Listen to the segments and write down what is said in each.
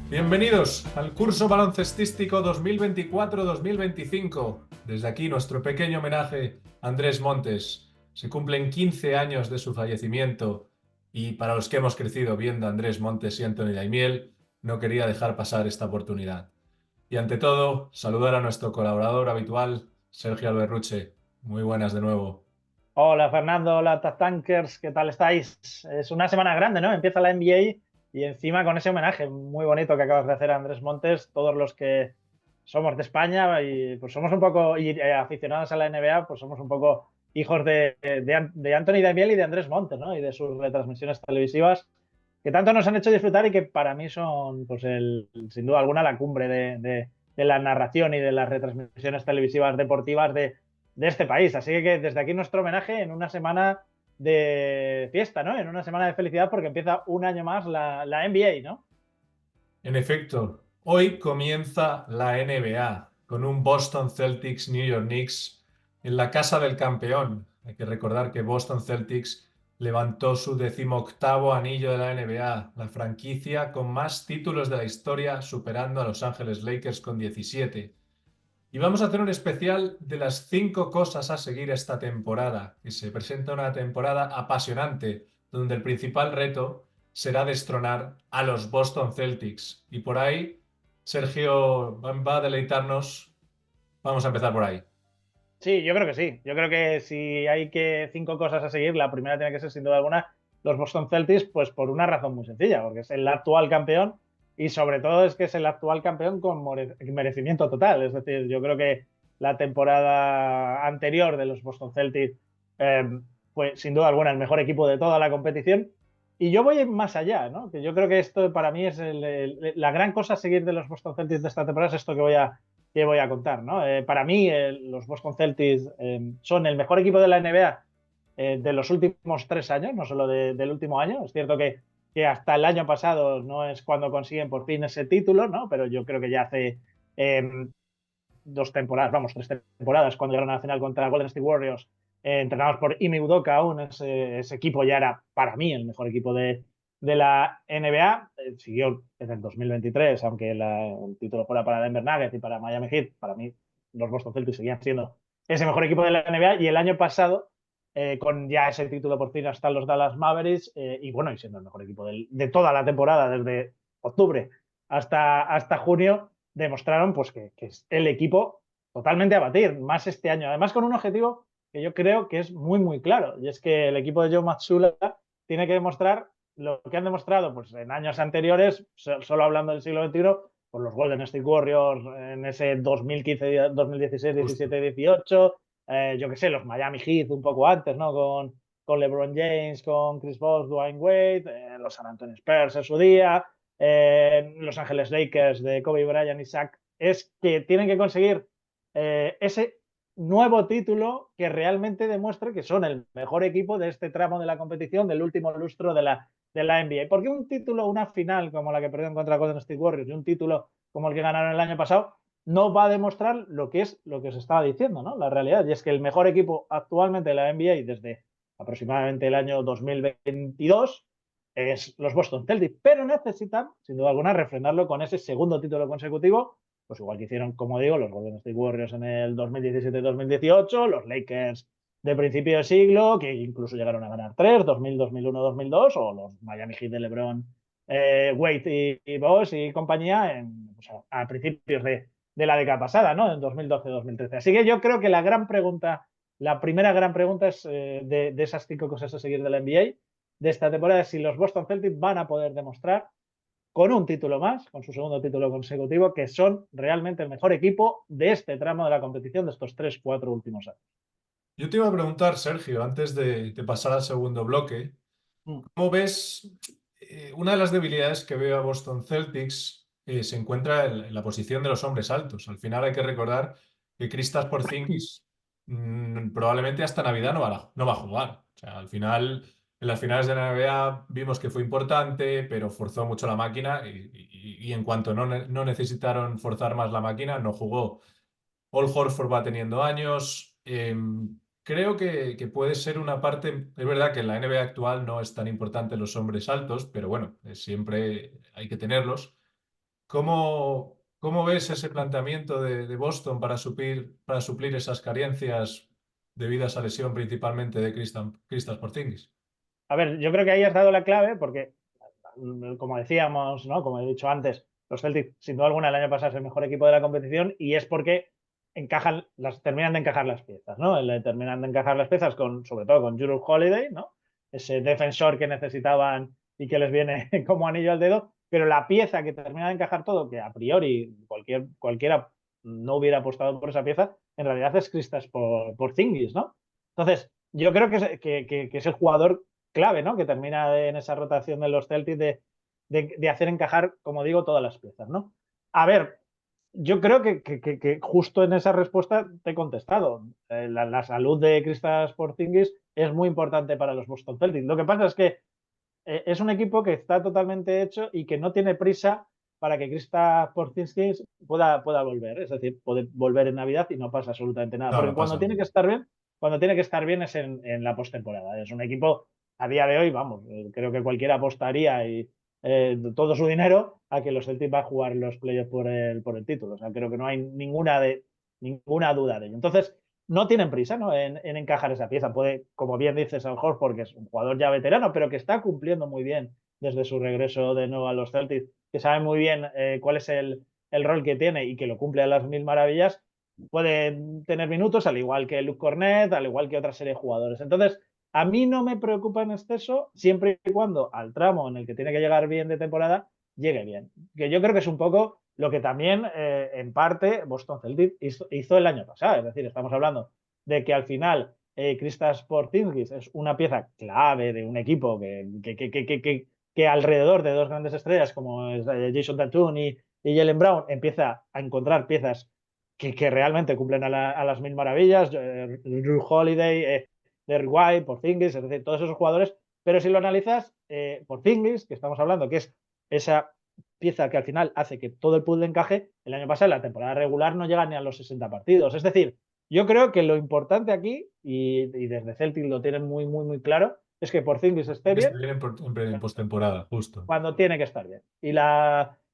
Bienvenidos al curso baloncestístico 2024-2025. Desde aquí nuestro pequeño homenaje a Andrés Montes. Se cumplen 15 años de su fallecimiento y para los que hemos crecido viendo a Andrés Montes y Anthony Daimiel, no quería dejar pasar esta oportunidad. Y ante todo, saludar a nuestro colaborador habitual, Sergio Alberruche. Muy buenas de nuevo. Hola Fernando, hola Tankers, ¿qué tal estáis? Es una semana grande, ¿no? Empieza la NBA y encima con ese homenaje muy bonito que acabas de hacer a Andrés Montes, todos los que somos de España y pues somos un poco aficionados a la NBA, pues somos un poco hijos de Anthony Daimiel y de Andrés Montes, ¿no? Y de sus retransmisiones televisivas que tanto nos han hecho disfrutar y que para mí son, pues sin duda alguna, la cumbre de la narración y de las retransmisiones televisivas deportivas de este país. Así que desde aquí nuestro homenaje en una semana de fiesta, ¿no? En una semana de felicidad porque empieza un año más la NBA, ¿no? En efecto, hoy comienza la NBA con un Boston Celtics New York Knicks en la casa del campeón. Hay que recordar que Boston Celtics levantó su 18º anillo de la NBA, la franquicia con más títulos de la historia, superando a Los Ángeles Lakers con 17. Y vamos a hacer un especial de las 5 cosas a seguir esta temporada, que se presenta una temporada apasionante, donde el principal reto será destronar a los Boston Celtics. Y por ahí, Sergio va a deleitarnos. Vamos a empezar por ahí. Sí, yo creo que sí. Yo creo que si hay que 5 cosas a seguir, la primera tiene que ser sin duda alguna los Boston Celtics, pues por una razón muy sencilla, porque es el actual campeón y sobre todo es que es el actual campeón con merecimiento total. Es decir, yo creo que la temporada anterior de los Boston Celtics eh, fue sin duda alguna el mejor equipo de toda la competición. Y yo voy más allá, ¿no? Que yo creo que esto para mí es la gran cosa a seguir de los Boston Celtics de esta temporada, es esto que voy a contar, ¿no? Para mí, los Boston Celtics son el mejor equipo de la NBA de los últimos 3 años, no solo del último año. Es cierto que hasta el año pasado no es cuando consiguen por fin ese título, ¿no? Pero yo creo que ya hace 2 temporadas, vamos, 3 temporadas, cuando llegaron a la final contra Golden State Warriors, entrenados por Ime Udoka aún, ese equipo ya era para mí el mejor equipo de la NBA. Siguió en el 2023, aunque el título fuera para Denver Nuggets y para Miami Heat, para mí los Boston Celtics seguían siendo ese mejor equipo de la NBA. Y el año pasado, con ya ese título por fin hasta los Dallas Mavericks, y bueno, y siendo el mejor equipo de toda la temporada, desde octubre hasta junio, demostraron pues que es el equipo totalmente a batir, más este año. Además, con un objetivo que yo creo que es muy, muy claro, y es que el equipo de Joe Mazzulla tiene que demostrar lo que han demostrado pues, en años anteriores, solo hablando del siglo XXI, por los Golden State Warriors en ese 2015, 2016, Justo. 17, 18, yo qué sé, los Miami Heat un poco antes, ¿no? Con LeBron James, con Chris Bosh, Dwayne Wade, los San Antonio Spurs en su día, Los Ángeles Lakers de Kobe Bryant y Shaq, es que tienen que conseguir ese nuevo título que realmente demuestre que son el mejor equipo de este tramo de la competición, del último lustro de la NBA. Porque un título, una final como la que perdieron contra Golden State Warriors y un título como el que ganaron el año pasado, no va a demostrar lo que es lo que os estaba diciendo, ¿no? La realidad. Y es que el mejor equipo actualmente de la NBA desde aproximadamente el año 2022 es los Boston Celtics, pero necesitan, sin duda alguna, refrendarlo con ese segundo título consecutivo, pues igual que hicieron, como digo, los Golden State Warriors en el 2017-2018, los Lakers de principio de siglo, que incluso llegaron a ganar 2000, 2001, 2002, o los Miami Heat de LeBron, Wade y Bosh y compañía pues a principios de la década pasada, ¿no? En 2012-2013. Así que yo creo que la primera gran pregunta es de esas 5 cosas a seguir de la NBA de esta temporada es si los Boston Celtics van a poder demostrar con un título más, con su segundo título consecutivo, que son realmente el mejor equipo de este tramo de la competición de estos 3, 4 últimos años. Yo te iba a preguntar, Sergio, antes de pasar al segundo bloque, Mm. ¿cómo ves? Una de las debilidades que veo a Boston Celtics se encuentra en la posición de los hombres altos. Al final hay que recordar que Kristaps Porzingis probablemente hasta Navidad no va a jugar. O sea, al final, en las finales de la NBA vimos que fue importante, pero forzó mucho la máquina y en cuanto no necesitaron forzar más la máquina, no jugó. All Horford va teniendo años. Creo que puede ser una parte. Es verdad que en la NBA actual no es tan importante los hombres altos, pero bueno, siempre hay que tenerlos. ¿Cómo ves ese planteamiento de Boston para suplir esas carencias debidas a lesión principalmente de Kristaps Porzingis? A ver, yo creo que ahí has dado la clave porque, como decíamos, ¿no? Como he dicho antes, los Celtics, sin duda alguna, el año pasado es el mejor equipo de la competición y es porque terminan de encajar las piezas, ¿no? Terminan de encajar las piezas sobre todo con Jrue Holiday, ¿no? Ese defensor que necesitaban y que les viene como anillo al dedo, pero la pieza que termina de encajar todo, que a priori cualquiera no hubiera apostado por esa pieza, en realidad es Kristaps Porzingis, ¿no? Entonces, yo creo que es el jugador clave, ¿no? Que termina en esa rotación de los Celtics de hacer encajar, como digo, todas las piezas, ¿no? A ver, yo creo que justo en esa respuesta te he contestado. La salud de Kristaps Porzingis es muy importante para los Boston Celtics. Lo que pasa es que es un equipo que está totalmente hecho y que no tiene prisa para que Kristaps Porzingis pueda volver. Es decir, puede volver en Navidad y no pasa absolutamente nada. No, Porque no pasa nada. cuando tiene que estar bien es en la postemporada. Es un equipo a día de hoy, vamos, creo que cualquiera apostaría y todo su dinero a que los Celtics van a jugar los playoffs por el título. O sea, creo que no hay ninguna duda de ello. Entonces, no tienen prisa, ¿no? en encajar esa pieza. Puede, como bien dices, Al Horford, porque es un jugador ya veterano, pero que está cumpliendo muy bien desde su regreso de nuevo a los Celtics, que sabe muy bien cuál es el rol que tiene y que lo cumple a las mil maravillas. Puede tener minutos, al igual que Luke Cornet, al igual que otra serie de jugadores. Entonces, a mí no me preocupa en exceso, siempre y cuando al tramo en el que tiene que llegar bien de temporada, llegue bien. Que yo creo que es un poco lo que también, en parte, Boston Celtics hizo el año pasado. Es decir, estamos hablando de que al final Kristaps Porzingis es una pieza clave de un equipo que alrededor de dos grandes estrellas como es Jason Tatum y Jaylen Brown empieza a encontrar piezas que realmente cumplen a las mil maravillas. Drew Holiday, Derrick White, Porzingis, es decir, todos esos jugadores. Pero si lo analizas, Porzingis, que estamos hablando que es esa pieza que al final hace que todo el puzzle encaje, el año pasado en la temporada regular no llega ni a los 60 partidos. Es decir, yo creo que lo importante aquí, y desde Celtic lo tienen muy, muy, muy claro, es que Porzingis esté Que esté bien bien en postemporada, justo. cuando tiene que estar bien.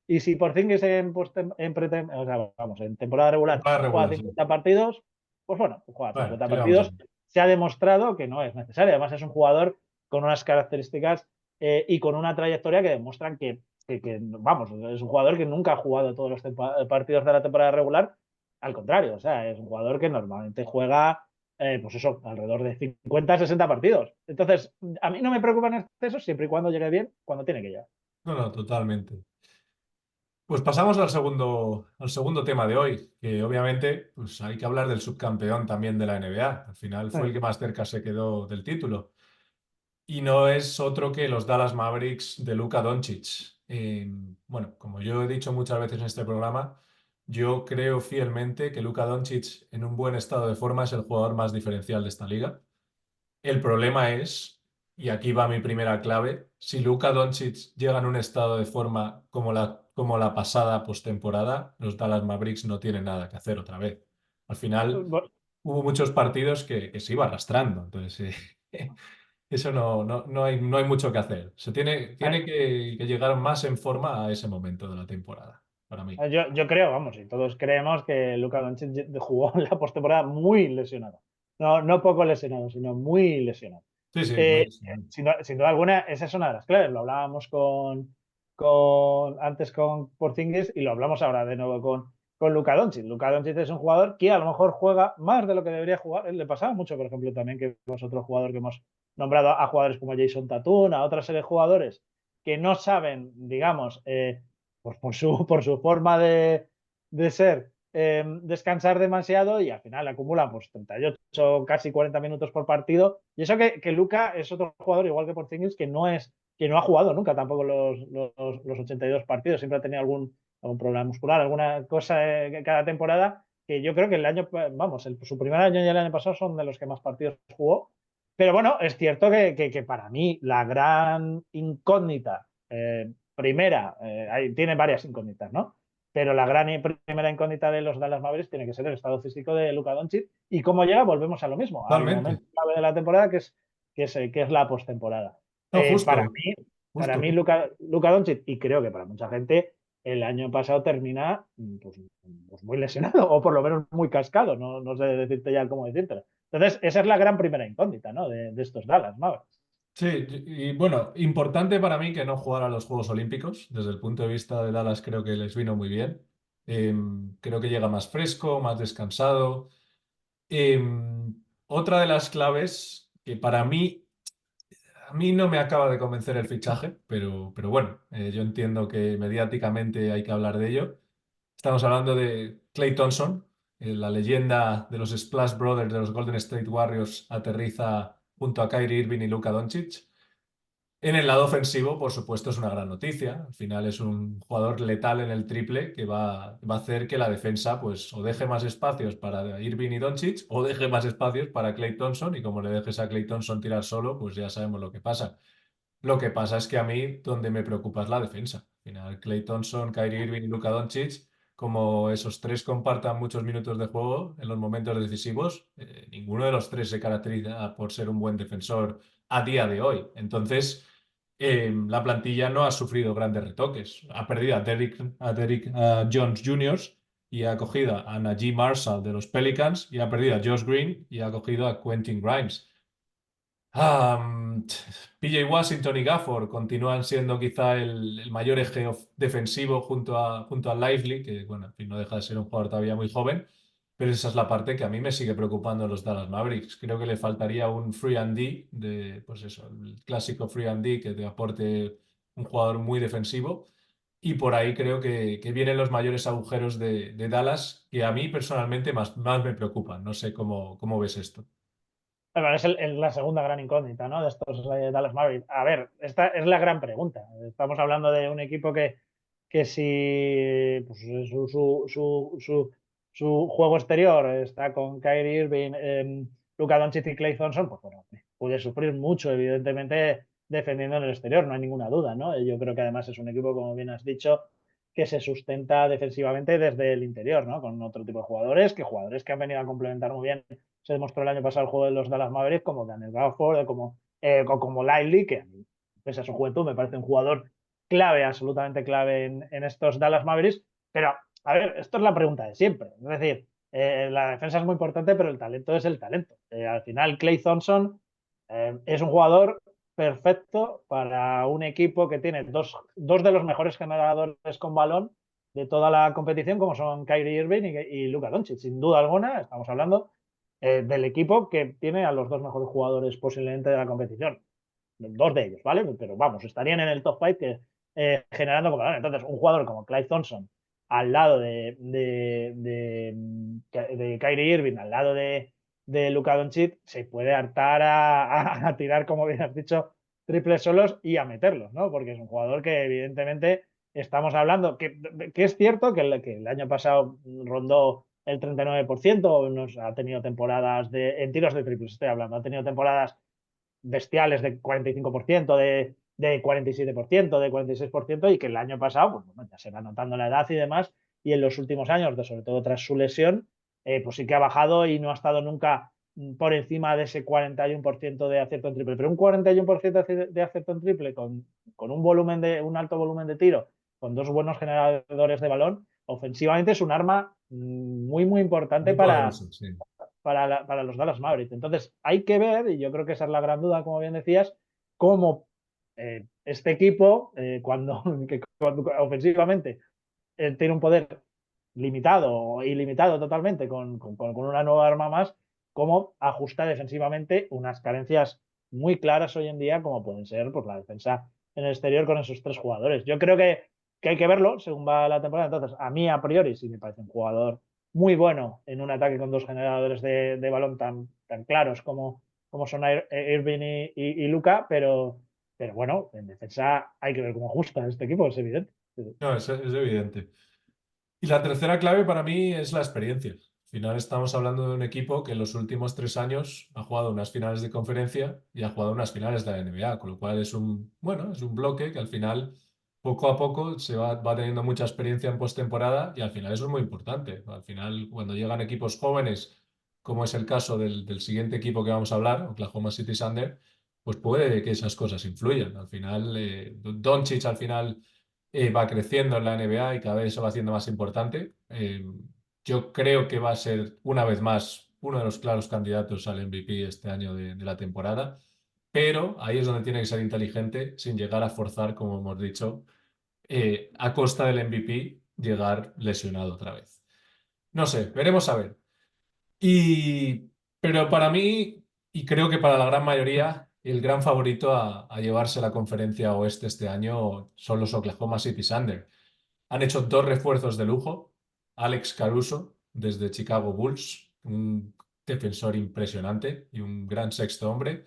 Y si Porzingis o sea, vamos, en temporada regular Temporada juega regular, sí. 50 partidos, pues bueno, juega Bueno, 50 ¿qué le vamos a partidos. hacer? Se ha demostrado que no es necesario. Además, es un jugador con unas características y con una trayectoria que demuestran vamos, es un jugador que nunca ha jugado todos los partidos de la temporada regular. Al contrario, o sea, es un jugador que normalmente juega, pues eso, alrededor de 50, 60 partidos. Entonces, a mí no me preocupan exceso siempre y cuando llegue bien, cuando tiene que llegar. No, no, totalmente. Pues pasamos al segundo tema de hoy, que obviamente pues hay que hablar del subcampeón también de la NBA. Al final fue el que más cerca se quedó del título. Y no es otro que los Dallas Mavericks de Luka Doncic. Bueno, como yo he dicho muchas veces en este programa, yo creo fielmente que Luka Doncic en un buen estado de forma es el jugador más diferencial de esta liga. El problema es, y aquí va mi primera clave, si Luka Doncic llega en un estado de forma como la pasada postemporada, los Dallas Mavericks no tienen nada que hacer otra vez. Al final hubo muchos partidos que se iba arrastrando, entonces eso no hay mucho que hacer. Se tiene que llegar más en forma a ese momento de la temporada, para mí. Yo creo, vamos, y todos creemos que Luka Doncic jugó la postemporada muy lesionado. No poco lesionado, sino muy lesionado. Sí, sí, Eh, sin duda alguna, esa es una de las claves. Lo hablábamos antes con Porzingis y lo hablamos ahora de nuevo con Luka Doncic. Luka Doncic es un jugador que a lo mejor juega más de lo que debería jugar. Le pasaba mucho, por ejemplo, también que es otro jugador que hemos nombrado a jugadores como Jason Tatum, a otra serie de jugadores que no saben, digamos, pues por su forma de ser, descansar demasiado y al final acumula pues 38, casi 40 minutos por partido. Y eso que Luka es otro jugador, igual que Porzingis, que no ha jugado nunca tampoco los 82 partidos, siempre ha tenido algún problema muscular, alguna cosa cada temporada, que yo creo que su primer año y el año pasado son de los que más partidos jugó. Pero bueno, es cierto que para mí la gran incógnita primera, tiene varias incógnitas, ¿no? Pero la primera incógnita de los Dallas Mavericks tiene que ser el estado físico de Luka Doncic y cómo llega, volvemos a lo mismo, al Totalmente. momento clave de la temporada que es la postemporada. No, Para justo, mí, para justo, mí justo. Luka Doncic, y creo que para mucha gente, el año pasado termina pues muy lesionado o por lo menos muy cascado, no sé decirte ya cómo decírtelo. Entonces, esa es la gran primera incógnita, ¿no? De estos Dallas Mavericks. Sí, y bueno, importante para mí que no jugara a los Juegos Olímpicos. Desde el punto de vista de Dallas creo que les vino muy bien. Creo que llega más fresco, más descansado. Otra de las claves que para mí, a mí no me acaba de convencer el fichaje, pero bueno, yo entiendo que mediáticamente hay que hablar de ello. Estamos hablando de Klay Thompson, la leyenda de los Splash Brothers de los Golden State Warriors aterriza junto a Kyrie Irving y Luka Doncic. En el lado ofensivo, por supuesto, es una gran noticia. Al final es un jugador letal en el triple que va a hacer que la defensa pues, o deje más espacios para Irving y Doncic o deje más espacios para Klay Thompson. Y como le dejes a Klay Thompson tirar solo, pues ya sabemos lo que pasa. Lo que pasa es que a mí donde me preocupa es la defensa. Al final, Klay Thompson, Kyrie Irving y Luka Doncic, como esos tres compartan muchos minutos de juego en los momentos decisivos, ninguno de los tres se caracteriza por ser un buen defensor a día de hoy. Entonces, la plantilla no ha sufrido grandes retoques. Ha perdido a Derrick Jones Jr. y ha cogido a Najee Marshall de los Pelicans y ha perdido a Josh Green y ha cogido a Quentin Grimes. PJ Washington y Gafford continúan siendo quizá el mayor eje defensivo junto a Lively, que bueno, en fin, no deja de ser un jugador todavía muy joven, pero esa es la parte que a mí me sigue preocupando en los Dallas Mavericks. Creo que le faltaría un free and D, pues eso, el clásico free and D que te aporte un jugador muy defensivo. Y por ahí creo que vienen los mayores agujeros de Dallas, que a mí personalmente más me preocupan. No sé cómo ves esto. Bueno, es la segunda gran incógnita, ¿no? De estos Dallas Mavericks. A ver, esta es la gran pregunta. Estamos hablando de un equipo que si pues, su juego exterior está con Kyrie Irving, Luka Doncic y Klay Thompson, pues bueno, puede sufrir mucho, evidentemente, defendiendo en el exterior, no hay ninguna duda, ¿no? Yo creo que además es un equipo, como bien has dicho, que se sustenta defensivamente desde el interior, ¿no? Con otro tipo de jugadores que han venido a complementar muy bien. Se demostró el año pasado el juego de los Dallas Mavericks como Daniel Gafford, como Lively, que a mí, pese a su juventud, me parece un jugador clave, absolutamente clave en estos Dallas Mavericks. Pero, a ver, esto es la pregunta de siempre. Es decir, la defensa es muy importante, pero el talento es el talento. Al final, Klay Thompson es un jugador perfecto para un equipo que tiene dos de los mejores generadores con balón de toda la competición, como son Kyrie Irving y Luka Doncic. Sin duda alguna, estamos hablando del equipo que tiene a los dos mejores jugadores posiblemente de la competición. Dos de ellos, ¿vale? Pero vamos, estarían en el top 5 generando con balón. Entonces, un jugador como Klay Thompson al lado de Kyrie Irving, al lado de Luka Doncic, se puede hartar a tirar, como bien has dicho, triples solos y a meterlos, ¿no? Porque es un jugador que evidentemente estamos hablando, que es cierto que el año pasado rondó el 39%, nos ha tenido temporadas en tiros de triples, estoy hablando, ha tenido temporadas bestiales de 45%, de 47%, de 46%, y que el año pasado, pues bueno, ya se va notando la edad y demás, y en los últimos años, sobre todo tras su lesión, pues sí que ha bajado y no ha estado nunca por encima de ese 41% de acierto en triple. Pero un 41% de acierto en triple con un alto volumen de tiro, con dos buenos generadores de balón, ofensivamente es un arma muy importante Muy poderoso, sí. para los Dallas Mavericks. Entonces, hay que ver, y yo creo que esa es la gran duda, como bien decías, cómo este equipo, cuando ofensivamente tiene un poder limitado o ilimitado totalmente con una nueva arma más, cómo ajusta defensivamente unas carencias muy claras hoy en día, como pueden ser pues, la defensa en el exterior con esos tres jugadores. Yo creo que hay que verlo según va la temporada. Entonces, a mí, a priori, sí me parece un jugador muy bueno en un ataque con dos generadores de balón tan claros como son Irving y Luka, pero bueno, en defensa hay que ver cómo ajusta este equipo, es evidente. No, es evidente. Y la tercera clave para mí es la experiencia. Al final estamos hablando de un equipo que en los últimos 3 años ha jugado unas finales de conferencia y ha jugado unas finales de la NBA, con lo cual es un bloque que al final, poco a poco, va teniendo mucha experiencia en postemporada y al final eso es muy importante. Al final, cuando llegan equipos jóvenes, como es el caso del siguiente equipo que vamos a hablar, Oklahoma City Thunder, pues puede que esas cosas influyan. Al final, Doncic al final va creciendo en la NBA y cada vez se va haciendo más importante. Yo creo que va a ser una vez más uno de los claros candidatos al MVP este año de la temporada, pero ahí es donde tiene que ser inteligente sin llegar a forzar, como hemos dicho, a costa del MVP llegar lesionado otra vez. No sé, veremos a ver. Y, pero para mí, y creo que para la gran mayoría, el gran favorito a llevarse la conferencia oeste este año son los Oklahoma City Thunder. Han hecho dos refuerzos de lujo. Alex Caruso, desde Chicago Bulls, un defensor impresionante y un gran sexto hombre.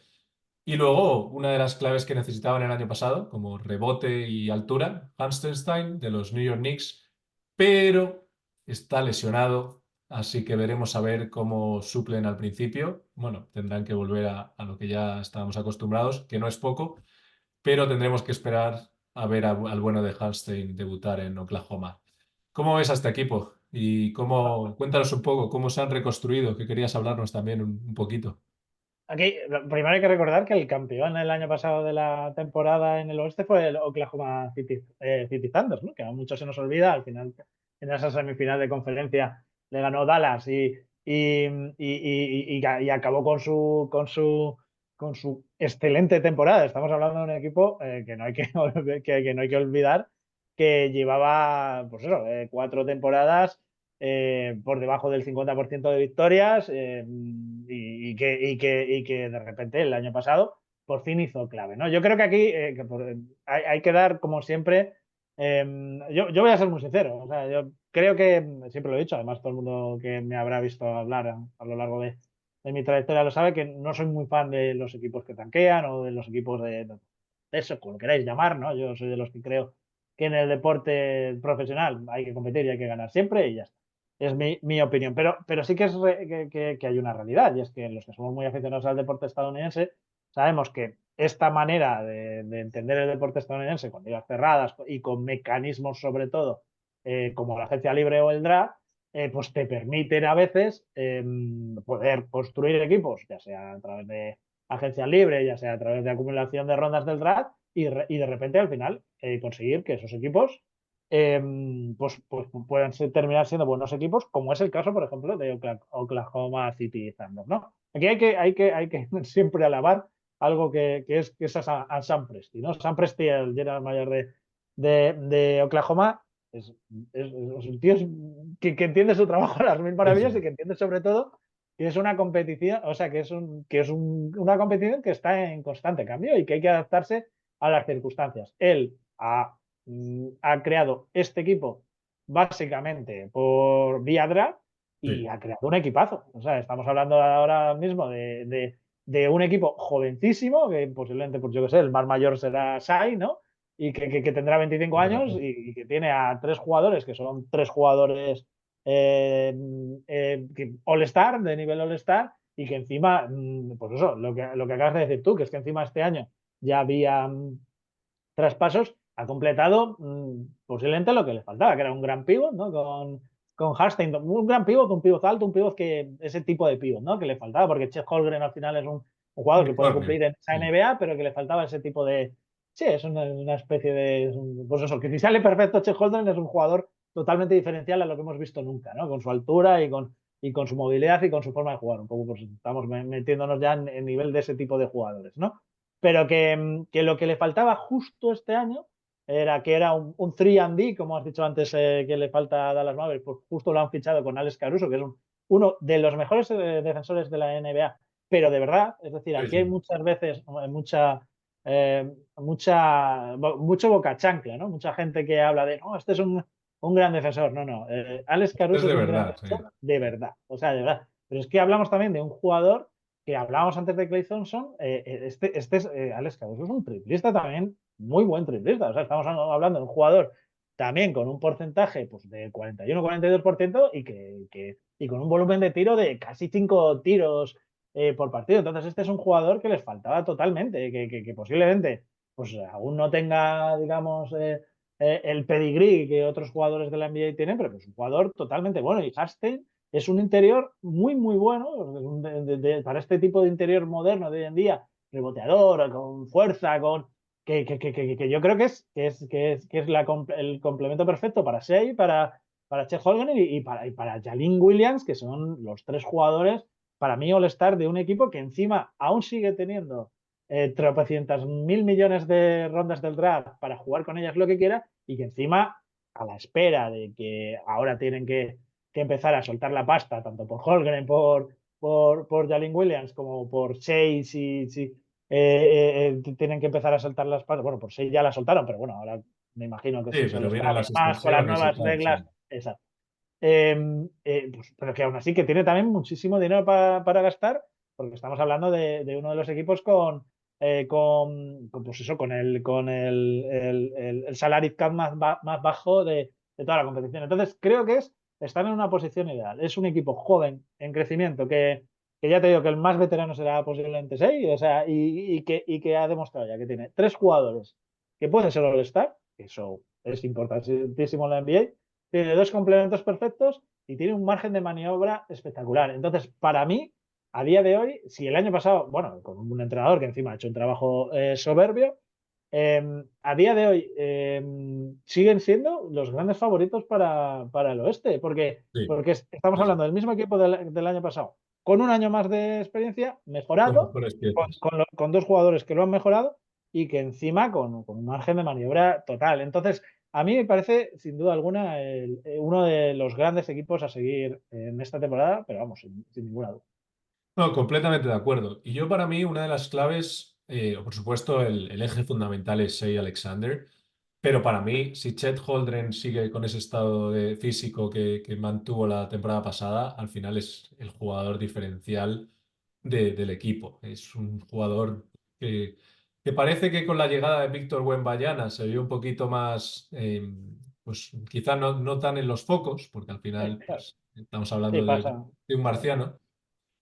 Y luego, una de las claves que necesitaban el año pasado, como rebote y altura, Hammerstein, de los New York Knicks, pero está lesionado, así que veremos a ver cómo suplen al principio. Bueno, tendrán que volver a lo que ya estábamos acostumbrados, que no es poco, pero tendremos que esperar a ver al bueno de Hammerstein debutar en Oklahoma. ¿Cómo ves a este equipo? Y cuéntanos un poco cómo se han reconstruido, que querías hablarnos también un poquito. Aquí, primero hay que recordar que el campeón el año pasado de la temporada en el oeste fue el Oklahoma City Thunder, ¿no? Que a muchos se nos olvida. Al final, en esa semifinal de conferencia le ganó Dallas y acabó con su excelente temporada. Estamos hablando de un equipo que no hay que no hay que olvidar que llevaba, pues eso, 4 temporadas por debajo del 50% de victorias y que de repente el año pasado por fin hizo clave, ¿no? Yo creo que aquí hay que dar, como siempre, yo voy a ser muy sincero, o sea, yo creo que, siempre lo he dicho, además todo el mundo que me habrá visto hablar a lo largo de mi trayectoria lo sabe, que no soy muy fan de los equipos que tanquean o de los equipos de eso, como lo queráis llamar, ¿no? Yo soy de los que creo que en el deporte profesional hay que competir y hay que ganar siempre y ya está. Es mi opinión. Pero sí que, que hay una realidad, y es que los que somos muy aficionados al deporte estadounidense sabemos que esta manera de entender el deporte estadounidense con ligas cerradas y con mecanismos sobre todo como la agencia libre o el draft, pues te permiten a veces poder construir equipos, ya sea a través de agencia libre, ya sea a través de acumulación de rondas del draft, y de repente al final conseguir que esos equipos pues puedan terminar siendo buenos equipos, como es el caso, por ejemplo, de Oklahoma City Thunder, ¿no? Aquí hay que siempre alabar algo que es a Sam Presti, ¿no? Sam Presti, el general manager de Oklahoma, es un tío que entiende su trabajo a las mil Sí, maravillas sí. y que entiende sobre todo que es una competición, o sea, una competición que está en constante cambio y que hay que adaptarse a las circunstancias. Él ha creado este equipo básicamente por vía draft y Sí. ha creado un equipazo. O sea, estamos hablando ahora mismo de un equipo jovencísimo, que posiblemente, pues yo qué sé, el más mayor será Sai, ¿no? Y que tendrá 25 años y que tiene a 3 jugadores, que son 3 jugadores All-Star, de nivel All-Star, y que encima, pues eso, lo que acabas de decir tú, que es que encima este año ya había traspasos, ha completado posiblemente lo que le faltaba, que era un gran pívot, ¿no? Con Harstein, un gran pívot, un pívot alto, un pívot que ese tipo de pívot, ¿no? Que le faltaba, porque Chet Holmgren al final es un jugador que puede Unicornio. cumplir en esa Sí. NBA, pero que le faltaba ese tipo de. Sí, es una especie de. Pues eso, que si sale perfecto Chet Holmgren es un jugador totalmente diferencial a lo que hemos visto nunca, ¿no? Con su altura y con su movilidad y con su forma de jugar. Un poco, pues estamos metiéndonos ya en nivel de ese tipo de jugadores, ¿no? Pero que lo que le faltaba justo este año era que era un 3&D, como has dicho antes, que le falta a Dallas Mavericks, pues justo lo han fichado con Alex Caruso, que es uno de los mejores defensores de la NBA, pero de verdad, es decir, Sí, aquí hay sí. muchas veces mucho boca chancla, ¿no? Mucha gente que habla de, no, este es un gran defensor. No, no, Alex Este es Caruso de es un gran verdad, sí. defensor de verdad, o sea, de verdad. Pero es que hablamos también de un jugador que hablábamos antes de Clay Thompson, Alex Caruso es un triplista también, muy buen triplista. O sea, estamos hablando de un jugador también con un porcentaje pues, de 41-42% y con un volumen de tiro de casi 5 tiros por partido. Entonces, este es un jugador que les faltaba totalmente, que posiblemente pues, aún no tenga, digamos, el pedigrí que otros jugadores de la NBA tienen, pero es un jugador totalmente bueno. Y Harsten es un interior muy, muy bueno para este tipo de interior moderno de hoy en día, reboteador, con fuerza, que yo creo que es el complemento perfecto para Shea, para Chet Holmgren y para Jalen Williams, que son los tres jugadores, para mí, All-Star de un equipo que encima aún sigue teniendo tropecientas mil millones de rondas del draft para jugar con ellas lo que quiera, y que encima, a la espera de que ahora tienen que empezar a soltar la pasta, tanto por Holmgren, por Jalen Williams, como por Shea, tienen que empezar a soltar las pasas. Bueno, por 6 ya las soltaron, pero bueno, ahora me imagino que Sí, si solo pero está vienen las más con las extensiones y nuevas tal, reglas, sí. exacto. Pues, pero que aún así que tiene también muchísimo dinero para gastar, porque estamos hablando de uno de los equipos pues eso, con el salary cap más bajo de toda la competición. Entonces, creo que están en una posición ideal. Es un equipo joven, en crecimiento, que ya te digo que el más veterano será posiblemente 6, o sea, y que ha demostrado ya que tiene tres jugadores que pueden ser All-Star, que eso es importantísimo en la NBA, tiene dos complementos perfectos y tiene un margen de maniobra espectacular. Entonces, para mí, a día de hoy, si el año pasado, bueno, con un entrenador que encima ha hecho un trabajo soberbio, a día de hoy siguen siendo los grandes favoritos para el oeste, porque, Sí, porque estamos sí, sí. hablando del mismo equipo del año pasado, con un año más de experiencia, Con mejorado, mejores con, piezas. con lo- con dos jugadores que lo han mejorado y que encima con un margen de maniobra total. Entonces, a mí me parece, sin duda alguna, uno de los grandes equipos a seguir en esta temporada, pero vamos, sin ninguna duda. No, completamente de acuerdo. Y yo para mí una de las claves, por supuesto, el eje fundamental es Shea Alexander, pero para mí, si Chet Holmgren sigue con ese estado de físico que mantuvo la temporada pasada, al final es el jugador diferencial del equipo. Es un jugador que parece que con la llegada de Víctor Wembanyama se vio un poquito más, pues quizá no tan en los focos, porque al final Claro, pues, estamos sí, hablando pasa. de un marciano.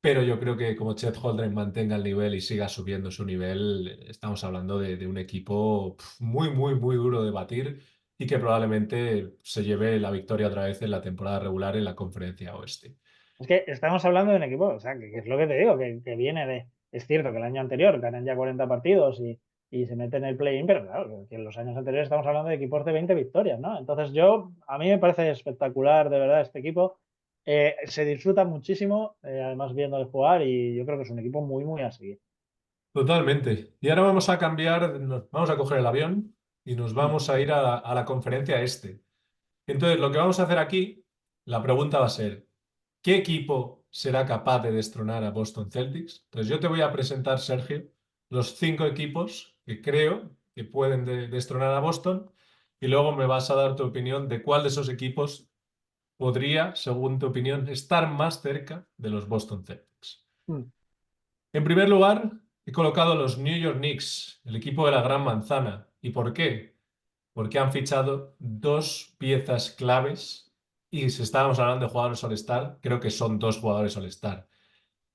Pero yo creo que como Chet Holmgren mantenga el nivel y siga subiendo su nivel, estamos hablando de un equipo muy, muy, muy duro de batir y que probablemente se lleve la victoria otra vez en la temporada regular en la Conferencia Oeste. Es que estamos hablando de un equipo, o sea, que es lo que te digo, que viene de. Es cierto que el año anterior ganan ya 40 partidos y se meten en el play-in, pero claro, que en los años anteriores estamos hablando de equipos de 20 victorias, ¿no? Entonces, a mí me parece espectacular, de verdad, este equipo. Se disfruta muchísimo, además viéndole jugar, y yo creo que es un equipo muy, muy a seguir. Totalmente. Y ahora vamos a cambiar, vamos a coger el avión y nos Mm. vamos a ir a la Conferencia Este. Entonces, lo que vamos a hacer aquí, la pregunta va a ser, ¿qué equipo será capaz de destronar a Boston Celtics? Entonces, yo te voy a presentar, Sergio, los 5 equipos que creo que pueden destronar a Boston y luego me vas a dar tu opinión de cuál de esos equipos podría, según tu opinión, estar más cerca de los Boston Celtics. Mm. En primer lugar, he colocado a los New York Knicks, el equipo de la Gran Manzana. ¿Y por qué? Porque han fichado dos piezas claves y si estábamos hablando de jugadores All-Star, creo que son dos jugadores All-Star.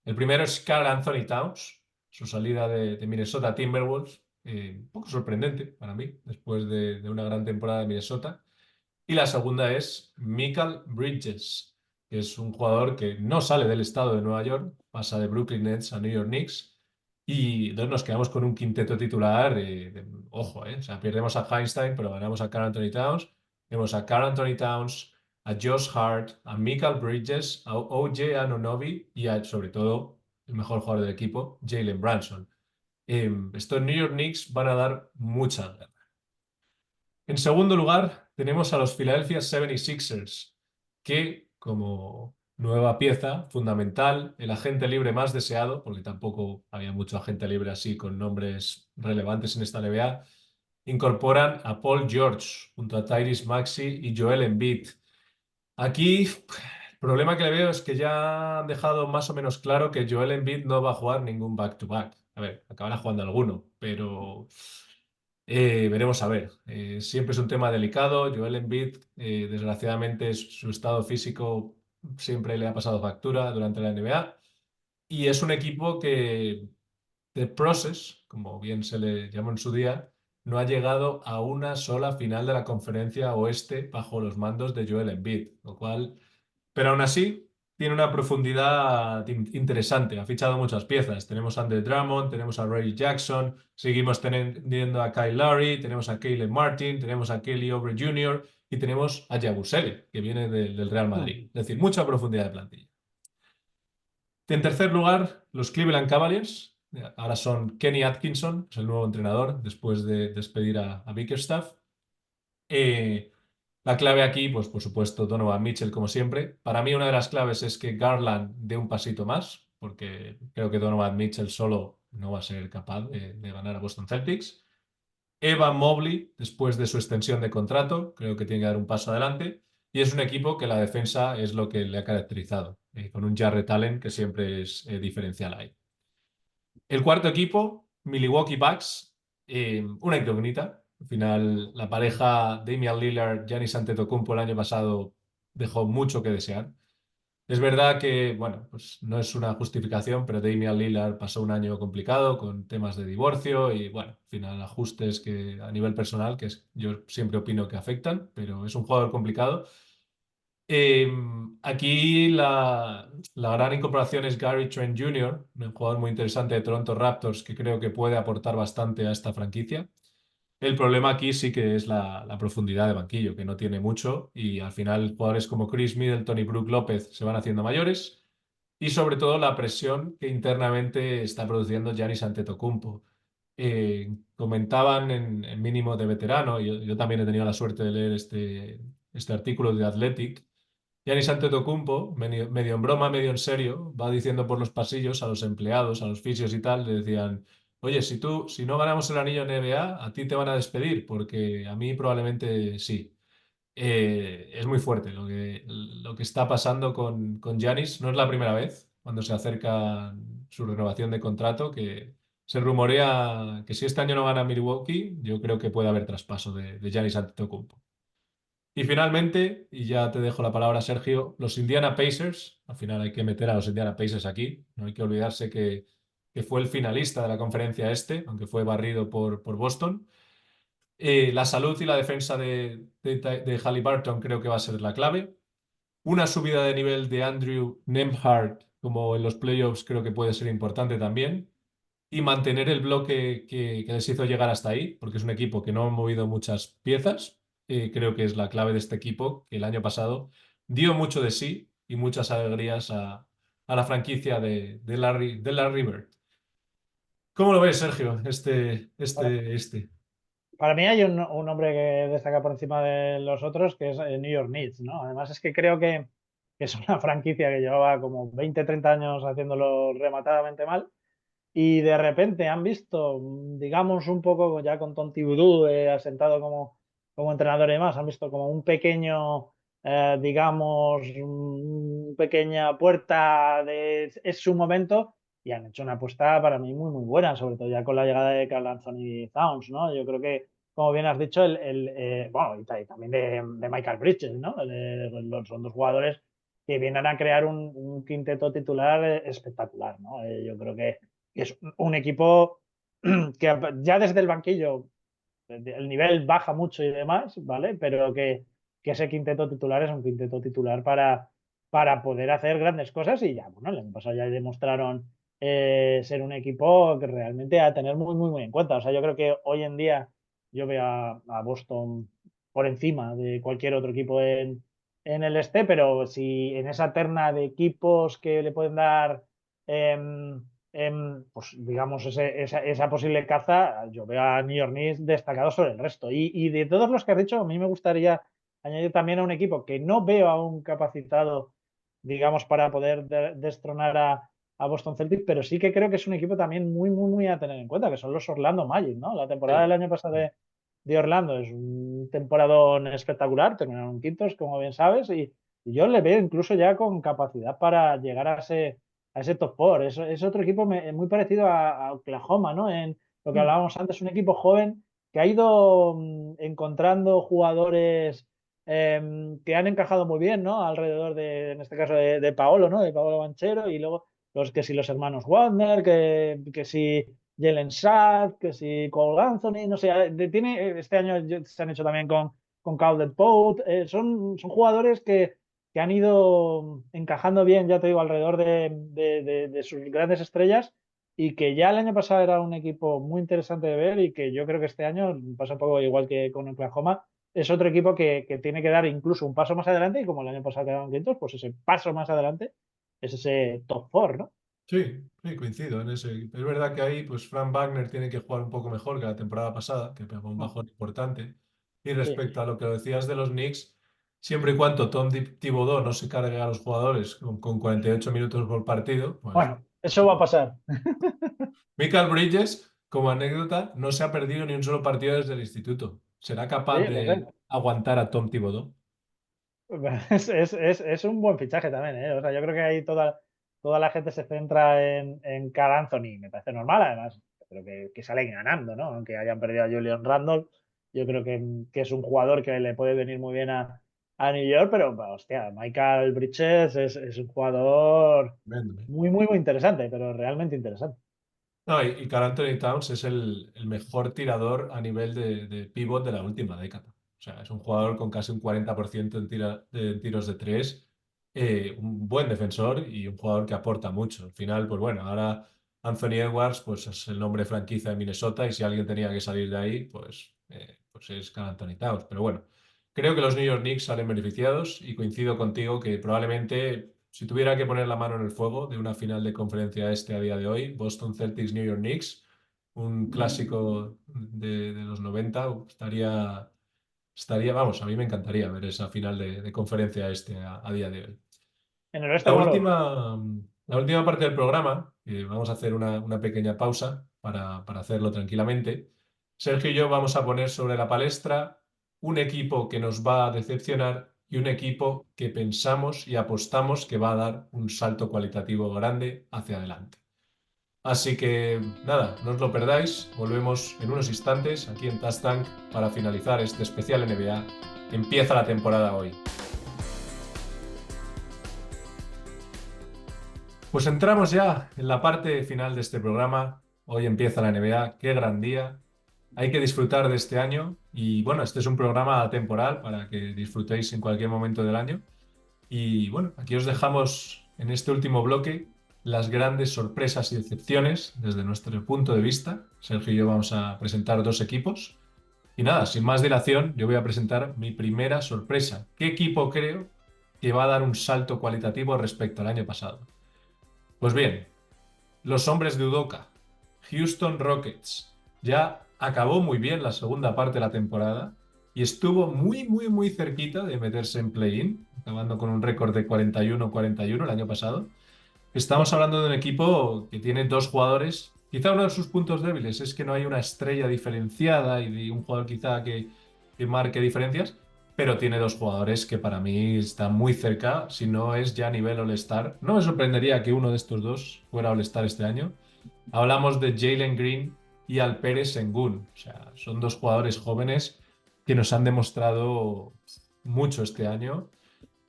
El primero es Karl Anthony Towns, su salida de Minnesota Timberwolves, un poco sorprendente para mí, después de una gran temporada de Minnesota. Y la segunda es Mikal Bridges, que es un jugador que no sale del estado de Nueva York, pasa de Brooklyn Nets a New York Knicks. Y entonces nos quedamos con un quinteto titular, ojo, o sea, perdemos a Einstein, pero ganamos a Karl Anthony Towns. Tenemos a Karl Anthony Towns, a Josh Hart, a Mikal Bridges, a OJ Anunoby y sobre todo, el mejor jugador del equipo, Jalen Brunson. Estos New York Knicks van a dar mucha guerra. En segundo lugar, tenemos a los Philadelphia 76ers, que como nueva pieza fundamental, el agente libre más deseado, porque tampoco había mucho agente libre así con nombres relevantes en esta NBA, incorporan a Paul George junto a Tyrese Maxey y Joel Embiid. Aquí el problema que le veo es que ya han dejado más o menos claro que Joel Embiid no va a jugar ningún back-to-back. A ver, acabará jugando alguno, pero veremos a ver. Siempre es un tema delicado. Joel Embiid, desgraciadamente, su estado físico siempre le ha pasado factura durante la NBA. Y es un equipo que, de Process, como bien se le llamó en su día, no ha llegado a una sola final de la conferencia oeste bajo los mandos de Joel Embiid, lo cual, pero aún así. tiene una profundidad interesante. Ha fichado muchas piezas. Tenemos a Andre Drummond, tenemos a Reggie Jackson, seguimos teniendo a Kyle Lowry, tenemos a Caleb Martin, tenemos a Kelly Oubre Jr. y tenemos a Yabusele, que viene del Real Madrid. Es decir, mucha profundidad de plantilla. En tercer lugar, los Cleveland Cavaliers. Ahora son Kenny Atkinson, es el nuevo entrenador, después de despedir a Bickerstaff. Eh, la clave aquí, pues por supuesto, Donovan Mitchell, como siempre. Para mí, una de las claves es que Garland dé un pasito más, porque creo que Donovan Mitchell solo no va a ser capaz de ganar a Boston Celtics. Evan Mobley, después de su extensión de contrato, creo que tiene que dar un paso adelante. Y es un equipo que la defensa es lo que le ha caracterizado, con un Jarrett Allen que siempre es diferencial ahí. El cuarto equipo, Milwaukee Bucks, una incógnita. Al final, la pareja Damian Lillard, Giannis Antetokounmpo el año pasado dejó mucho que desear. Es verdad que, bueno, pues no es una justificación, pero Damian Lillard pasó un año complicado con temas de divorcio y, bueno, al final ajustes que a nivel personal, yo siempre opino que afectan, pero es un jugador complicado. Eh, Aquí la gran incorporación es Gary Trent Jr., un jugador muy interesante de Toronto Raptors que creo que puede aportar bastante a esta franquicia. El problema aquí sí que es la profundidad de banquillo, que no tiene mucho y al final jugadores como Chris Middleton y Brook López se van haciendo mayores y sobre todo la presión que internamente está produciendo Giannis Antetokounmpo. Comentaban en mínimo de veterano, y yo también he tenido la suerte de leer este artículo de Athletic. Giannis Antetokounmpo, medio en broma, medio en serio, va diciendo por los pasillos a los empleados, a los fisios y tal, le decían, oye, si no ganamos el anillo en NBA, a ti te van a despedir, porque a mí probablemente sí. Es muy fuerte lo que está pasando con Giannis. No es la primera vez cuando se acerca su renovación de contrato, que se rumorea que si este año no gana Milwaukee, yo creo que puede haber traspaso de Giannis Antetokounmpo. Y finalmente, y ya te dejo la palabra, Sergio, los Indiana Pacers. Al final hay que meter a los Indiana Pacers aquí. No hay que olvidarse que fue el finalista de la conferencia este, aunque fue barrido por Boston. La salud y la defensa de Halliburton creo que va a ser la clave. Una subida de nivel de Andrew Nembhard, como en los playoffs, creo que puede ser importante también. Y mantener el bloque que les hizo llegar hasta ahí, porque es un equipo que no ha movido muchas piezas. Creo que es la clave de este equipo, que el año pasado dio mucho de sí y muchas alegrías a la franquicia de Larry Bird. ¿Cómo lo ves, Sergio? Para, Este. para mí hay un hombre que destaca por encima de los otros, que es New York Knicks, ¿no? Además es que creo que es una franquicia que llevaba como 20, 30 años haciéndolo rematadamente mal. Y de repente han visto, digamos, un poco ya con Tom Thibodeau asentado como entrenador y demás, han visto como un pequeño, digamos, pequeña puerta es su momento y han hecho una apuesta para mí muy, muy buena, sobre todo ya con la llegada de Karl Anthony Towns, ¿no? Yo creo que, como bien has dicho, bueno, y también de Michael Bridges, ¿no? Son dos jugadores que vienen a crear un quinteto titular espectacular, ¿no? Yo creo que es un equipo que ya desde el banquillo el nivel baja mucho y demás, ¿vale? Pero que ese quinteto titular es un quinteto titular para poder hacer grandes cosas y ya, bueno, el año pasado ya demostraron ser un equipo que realmente a tener muy, muy, muy en cuenta. O sea, yo creo que hoy en día yo veo a Boston por encima de cualquier otro equipo en el este, pero si en esa terna de equipos que le pueden dar pues digamos, esa posible caza, yo veo a New York Knicks destacado sobre el resto. Y de todos los que has dicho, a mí me gustaría añadir también a un equipo que no veo aún capacitado, digamos, para poder destronar a Boston Celtics, pero sí que creo que es un equipo también muy, muy, muy a tener en cuenta, que son los Orlando Magic, ¿no? La temporada del Sí. año pasado de Orlando es un temporadón espectacular, terminaron quintos, como bien sabes, y yo le veo incluso ya con capacidad para llegar a ese top four. Es otro equipo muy parecido a Oklahoma, ¿no? En lo que Mm. hablábamos antes, un equipo joven que ha ido encontrando jugadores que han encajado muy bien, ¿no? Alrededor en este caso, de Paolo, ¿no? De Paolo Banchero, y luego que si los hermanos Wagner, que si Jalen Saad, que si Cole Anthony, no sé, este año se han hecho también con Caldwell Pope, son jugadores que que han ido encajando bien, ya te digo, alrededor de sus grandes estrellas y que ya el año pasado era un equipo muy interesante de ver y que yo creo que este año pasa un poco igual que con Oklahoma. Es otro equipo que tiene que dar incluso un paso más adelante y como el año pasado quedaron quintos, pues ese paso más adelante es ese top four, ¿no? Sí, sí, coincido en ese. Es verdad que ahí, pues Frank Wagner tiene que jugar un poco mejor que la temporada pasada, que pegó un Mm, bajón importante. Y sí. respecto a lo que decías de los Knicks, siempre y cuando Thibodeau no se cargue a los jugadores con 48 minutos por partido, pues Bueno, eso va a pasar. Michael Bridges, como anécdota, no se ha perdido ni un solo partido desde el instituto. ¿Será capaz Sí, lo sé. de aguantar a Tom Thibodeau? Es un buen fichaje también, ¿eh? O sea, yo creo que ahí toda la gente se centra en Carl Anthony. Me parece normal, además. Creo que salen ganando, ¿no? Aunque hayan perdido a Julian Randle. Yo creo que es un jugador que le puede venir muy bien a New York, pero, hostia, Michael Bridges es un jugador Tremendo, ¿eh? muy, muy, muy interesante, pero realmente interesante. No, y Karl Anthony Towns es el mejor tirador a nivel de pivot de la última década. O sea, es un jugador con casi un 40% de tiros de tres, un buen defensor y un jugador que aporta mucho. Al final, pues bueno, ahora Anthony Edwards pues es el nombre franquicia de Minnesota y si alguien tenía que salir de ahí, pues es Karl Anthony Towns. Pero bueno, creo que los New York Knicks salen beneficiados y coincido contigo que probablemente si tuviera que poner la mano en el fuego de una final de conferencia este a día de hoy, Boston Celtics, New York Knicks, un clásico de los 90, vamos, a mí me encantaría ver esa final de conferencia este a día de hoy. En el oeste, La ¿cómo lo ves? última, la última parte del programa, vamos a hacer una pequeña pausa para hacerlo tranquilamente. Sergio y yo vamos a poner sobre la palestra un equipo que nos va a decepcionar y un equipo que pensamos y apostamos que va a dar un salto cualitativo grande hacia adelante. Así que nada, no os lo perdáis. Volvemos en unos instantes aquí en Touch Tank para finalizar este especial NBA. Empieza la temporada hoy. Pues entramos ya en la parte final de este programa. Hoy empieza la NBA. Qué gran día. Hay que disfrutar de este año. Y bueno, este es un programa temporal para que disfrutéis en cualquier momento del año. Y bueno, aquí os dejamos en este último bloque las grandes sorpresas y decepciones desde nuestro punto de vista. Sergio y yo vamos a presentar dos equipos. Y nada, sin más dilación, yo voy a presentar mi primera sorpresa. ¿Qué equipo creo que va a dar un salto cualitativo respecto al año pasado? Pues bien, los hombres de Udoka, Houston Rockets, ya acabó muy bien la segunda parte de la temporada y estuvo muy, muy, muy cerquita de meterse en play-in, acabando con un récord de 41-41 el año pasado. Estamos hablando de un equipo que tiene dos jugadores. Quizá uno de sus puntos débiles es que no hay una estrella diferenciada y de un jugador quizá que marque diferencias, pero tiene dos jugadores que para mí están muy cerca, si no es ya a nivel All-Star. No me sorprendería que uno de estos dos fuera All-Star este año. Hablamos de Jalen Green y Alperen Sengun. O sea, son dos jugadores jóvenes que nos han demostrado mucho este año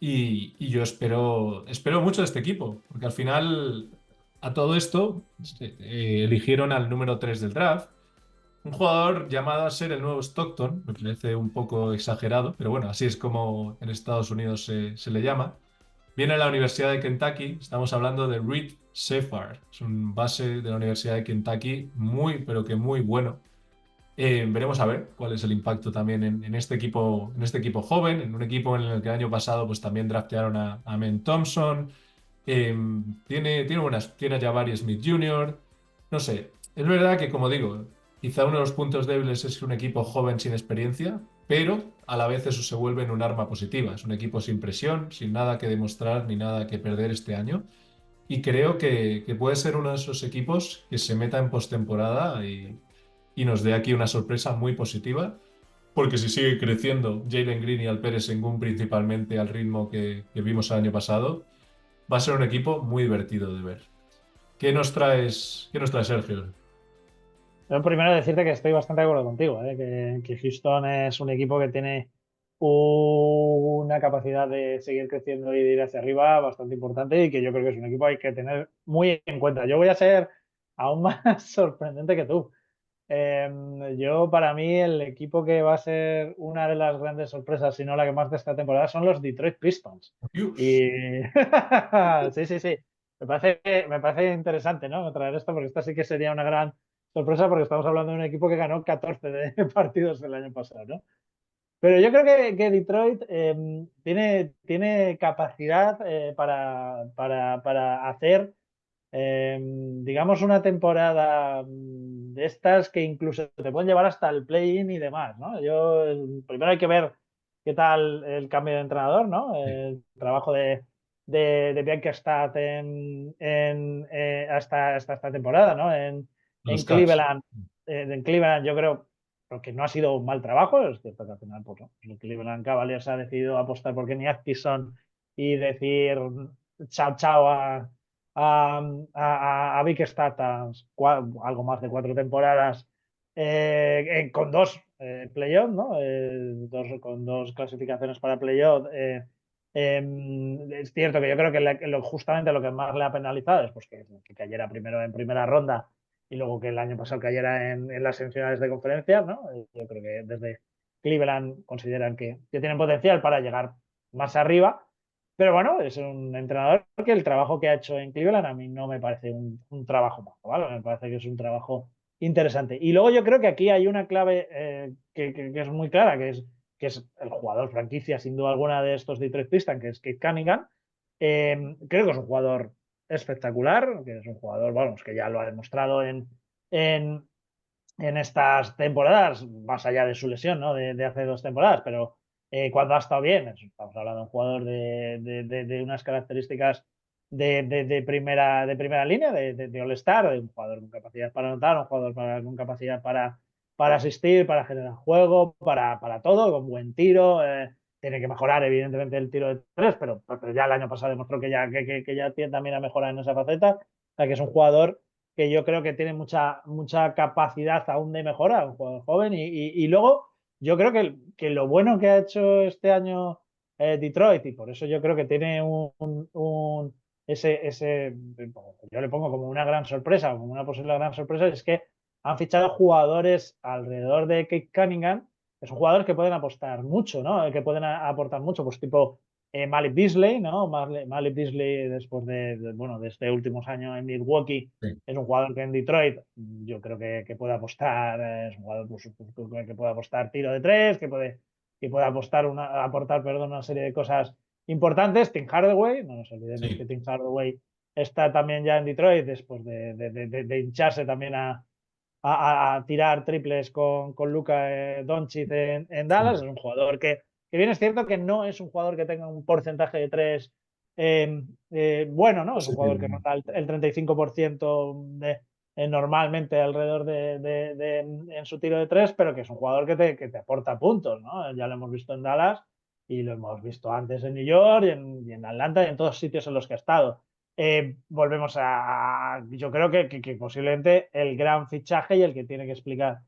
y yo espero mucho de este equipo, porque al final a todo esto eligieron al número 3 del draft, un jugador llamado a ser el nuevo Stockton, me parece un poco exagerado, pero bueno, así es como en Estados Unidos se le llama. Viene a la Universidad de Kentucky, estamos hablando de Reed Sheppard, es un base de la Universidad de Kentucky muy, pero que muy bueno. Veremos a ver cuál es el impacto también en este equipo joven, en un equipo en el que el año pasado pues también draftearon a Amen Thompson. Tiene a Jabari Smith Jr. No sé, es verdad que como digo, quizá uno de los puntos débiles es que un equipo joven sin experiencia, pero a la vez eso se vuelve en un arma positiva. Es un equipo sin presión, sin nada que demostrar ni nada que perder este año. Y creo que puede ser uno de esos equipos que se meta en postemporada y nos dé aquí una sorpresa muy positiva, porque si sigue creciendo Jalen Green y Alperen Sengun principalmente al ritmo que vimos el año pasado, va a ser un equipo muy divertido de ver. ¿Qué nos traes, Sergio? Yo primero decirte que estoy bastante de acuerdo contigo, ¿eh? Que Houston es un equipo que tiene una capacidad de seguir creciendo y de ir hacia arriba bastante importante y que yo creo que es un equipo que hay que tener muy en cuenta. Yo voy a ser aún más sorprendente que tú. Yo, para mí, el equipo que va a ser una de las grandes sorpresas, si no la que más de esta temporada, son los Detroit Pistons. Dios. Y sí, sí, sí. Me parece interesante, ¿no? Traer esto, porque esta sí que sería una gran sorpresa, porque estamos hablando de un equipo que ganó 14 partidos el año pasado, ¿no? Pero yo creo que Detroit tiene capacidad para hacer, digamos, una temporada de estas que incluso te pueden llevar hasta el play-in y demás, ¿no? Primero hay que ver qué tal el cambio de entrenador, ¿no? Sí. El trabajo de Bjorkstad hasta esta temporada, ¿no? En Los Cavs. Cleveland, yo creo que no ha sido un mal trabajo, es cierto que al final, pues, ¿no? El Cleveland Cavaliers ha decidido apostar por Kenny Atkinson y decir chao chao a Vic Statans algo más de 4 temporadas con dos playoffs, ¿no? Con dos clasificaciones para playoff. Es cierto que yo creo que justamente lo que más le ha penalizado es pues, que cayera primero en primera ronda y luego que el año pasado cayera en las semifinales de conferencia, ¿no? Yo creo que desde Cleveland consideran que tienen potencial para llegar más arriba. Pero bueno, es un entrenador que el trabajo que ha hecho en Cleveland a mí no me parece un trabajo malo, ¿vale? Me parece que es un trabajo interesante. Y luego yo creo que aquí hay una clave que es muy clara, que es el jugador franquicia, sin duda alguna, de estos Detroit Pistons, que es Kate Cunningham. Creo que es un jugador espectacular, que es un jugador, vamos, que ya lo ha demostrado en, en estas temporadas, más allá de su lesión, ¿no? De hace 2 temporadas, pero cuando ha estado bien, estamos hablando de un jugador de unas características de primera línea, de All-Star, de un jugador con capacidad para anotar, un jugador con capacidad para asistir, para generar juego, para todo, con buen tiro. Tiene que mejorar, evidentemente, el tiro de tres, pero ya el año pasado demostró que ya tiene también a mejorar en esa faceta. O sea, que es un jugador que yo creo que tiene mucha capacidad aún de mejora, un jugador joven. Y luego, yo creo que lo bueno que ha hecho este año Detroit, y por eso yo creo que tiene yo le pongo como una gran sorpresa, como una posible gran sorpresa, es que han fichado jugadores alrededor de Kate Cunningham, que son jugadores que pueden apostar mucho, ¿no? Que pueden aportar mucho, pues tipo Malik Beasley, ¿no? Malik Beasley, después bueno, de este últimos años en Milwaukee, Sí. es un jugador que en Detroit yo creo que puede apostar, es un jugador que puede apostar tiro de tres, que puede aportar, perdón, una serie de cosas importantes. Tim Hardaway, no nos olvidemos que Sí. Tim Hardaway está también ya en Detroit después de hincharse también a tirar triples con Luka Doncic en Dallas. Es un jugador que bien es cierto que no es un jugador que tenga un porcentaje de tres bueno, ¿no? Es un jugador Positivo. que nota el 35% normalmente alrededor en su tiro de tres, pero que es un jugador que te aporta puntos, ¿no? Ya lo hemos visto en Dallas y lo hemos visto antes en New York y en Atlanta y en todos sitios en los que ha estado. Volvemos yo creo que posiblemente el gran fichaje y el que tiene que explicar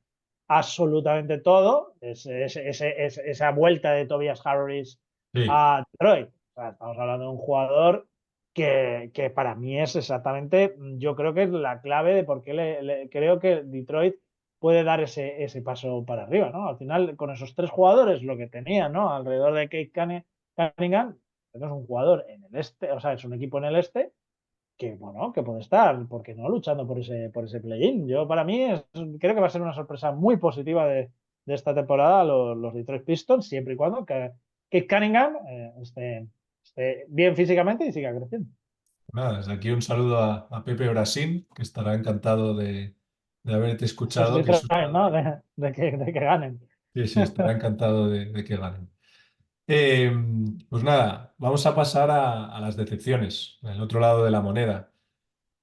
absolutamente todo es esa vuelta de Tobias Harris Sí. a Detroit. O sea, estamos hablando de un jugador que para mí es exactamente, yo creo que es la clave de por qué creo que Detroit puede dar ese paso para arriba, ¿no? Al final, con esos tres jugadores, lo que tenía, ¿no? Alrededor de Kate Cunningham, es un jugador en el este, o sea, es un equipo en el este que, bueno, que puede estar, porque no, luchando por ese play-in. Para mí, creo que va a ser una sorpresa muy positiva de esta temporada los Detroit Pistons, siempre y cuando que Cunningham esté bien físicamente y siga creciendo. Nada, desde aquí un saludo a Pepe Brasil, que estará encantado de haberte Los escuchado, que es Detroit, una... ¿no? De que ganen. Sí, sí, estará encantado de que ganen. Eh, pues nada, vamos a pasar a las decepciones, el otro lado de la moneda.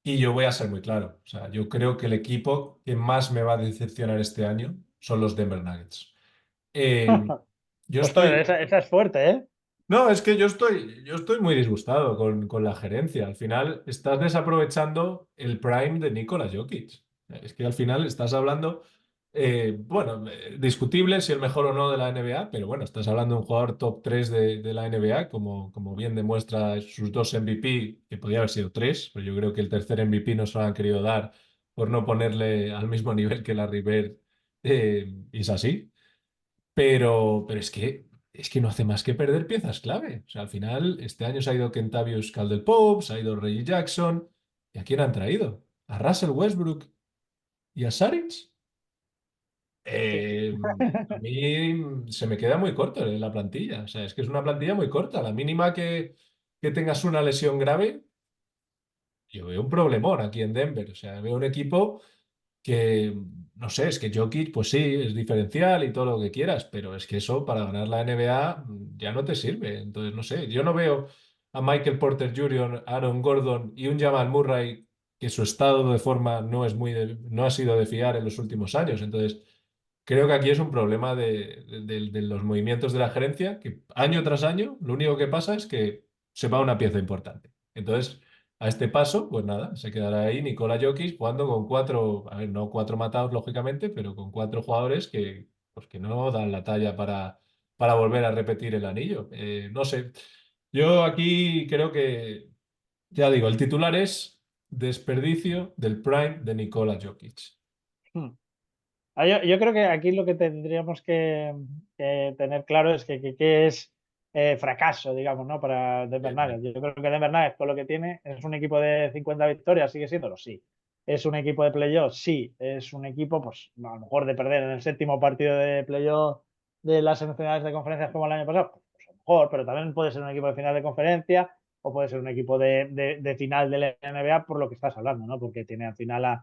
Y yo voy a ser muy claro. O sea, yo creo que el equipo que más me va a decepcionar este año son los Denver Nuggets. Eh, yo Ostras, estoy, esa es fuerte, ¿eh? no, es que yo estoy muy disgustado con la gerencia. Al final estás desaprovechando el prime de Nikola Jokic. Es que al final estás hablando, bueno, discutible si el mejor o no de la NBA, pero bueno, estás hablando de un jugador top 3 de la NBA, como bien demuestra sus dos MVP, que podía haber sido tres, pero yo creo que el tercer MVP no se lo han querido dar por no ponerle al mismo nivel que Larry Bird, y es así. Pero es que no hace más que perder piezas clave. O sea, al final, este año se ha ido Kentavious Caldwell-Pope, se ha ido Reggie Jackson. ¿Y a quién han traído? ¿A Russell Westbrook y a Saric? Sí. Eh, a mí se me queda muy corto la plantilla. O sea, es que es una plantilla muy corta. La mínima que tengas una lesión grave, yo veo un problemón aquí en Denver. O sea, veo un equipo que, no sé, es que Jokic, pues sí, es diferencial y todo lo que quieras, pero es que eso para ganar la NBA ya no te sirve. Entonces, no sé, yo no veo a Michael Porter Jr., Aaron Gordon y un Jamal Murray que su estado de forma no es no ha sido de fiar en los últimos años. Entonces, creo que aquí es un problema de los movimientos de la gerencia, que año tras año lo único que pasa es que se va una pieza importante. Entonces, a este paso, pues nada, se quedará ahí Nikola Jokic jugando con cuatro, a ver, no cuatro matados, lógicamente, pero con cuatro jugadores pues que no dan la talla para volver a repetir el anillo. No sé, yo aquí creo que, ya digo, el titular es desperdicio del prime de Nikola Jokic. Hmm. Yo creo que aquí lo que tendríamos que tener claro es que es fracaso, digamos, ¿no? Para Denver Bien, bien. Nuggets. Yo creo que Denver Nuggets, con lo que tiene, es un equipo de 50 victorias, sigue siéndolo, sí. Es un equipo de playoff, sí. Es un equipo, pues, a lo mejor de perder en el séptimo partido de playoff de las semifinales de conferencias como el año pasado, pues a lo mejor, pero también puede ser un equipo de final de conferencia o puede ser un equipo de final de la NBA por lo que estás hablando, ¿no? Porque tiene al final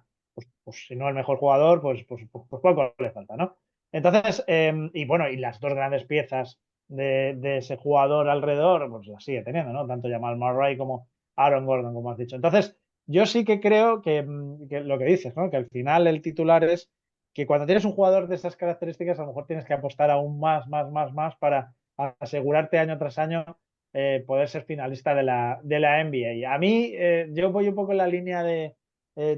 pues si no el mejor jugador, pues poco le falta, ¿no? Entonces, y bueno, y las dos grandes piezas de ese jugador alrededor, pues las sigue teniendo, ¿no? Tanto Jamal Murray como Aaron Gordon, como has dicho. Entonces, yo sí que creo que lo que dices, ¿no? Que al final el titular es que cuando tienes un jugador de esas características, a lo mejor tienes que apostar aún más para asegurarte año tras año poder ser finalista de la NBA. A mí, yo voy un poco en la línea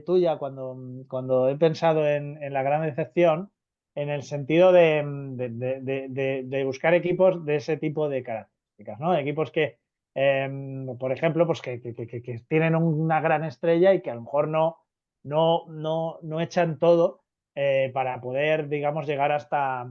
tuya cuando he pensado en la gran decepción, en el sentido de buscar equipos de ese tipo de características, ¿no? Equipos que, por ejemplo, pues que tienen una gran estrella y que a lo mejor no echan todo para poder, digamos, llegar hasta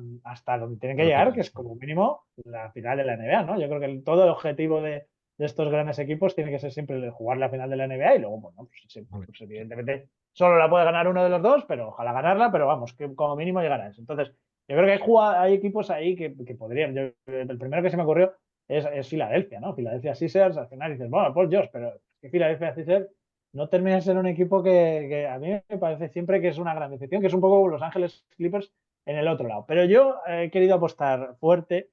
donde tienen que Lo llegar, que final. es como mínimo la final de la NBA, ¿no? Yo creo que todo el objetivo de estos grandes equipos tiene que ser siempre el de jugar la final de la NBA y luego, bueno, pues, pues evidentemente solo la puede ganar uno de los dos, pero ojalá ganarla, pero vamos, que como mínimo llegar a eso. Entonces, yo creo que hay equipos ahí que podrían. El primero que se me ocurrió es Filadelfia, ¿no? Filadelfia Sixers, al final dices, bueno, Paul George, pero es que Filadelfia Sixers no termina de ser un equipo que a mí me parece siempre que es una gran decepción, que es un poco Los Ángeles Clippers en el otro lado. Pero yo he querido apostar fuerte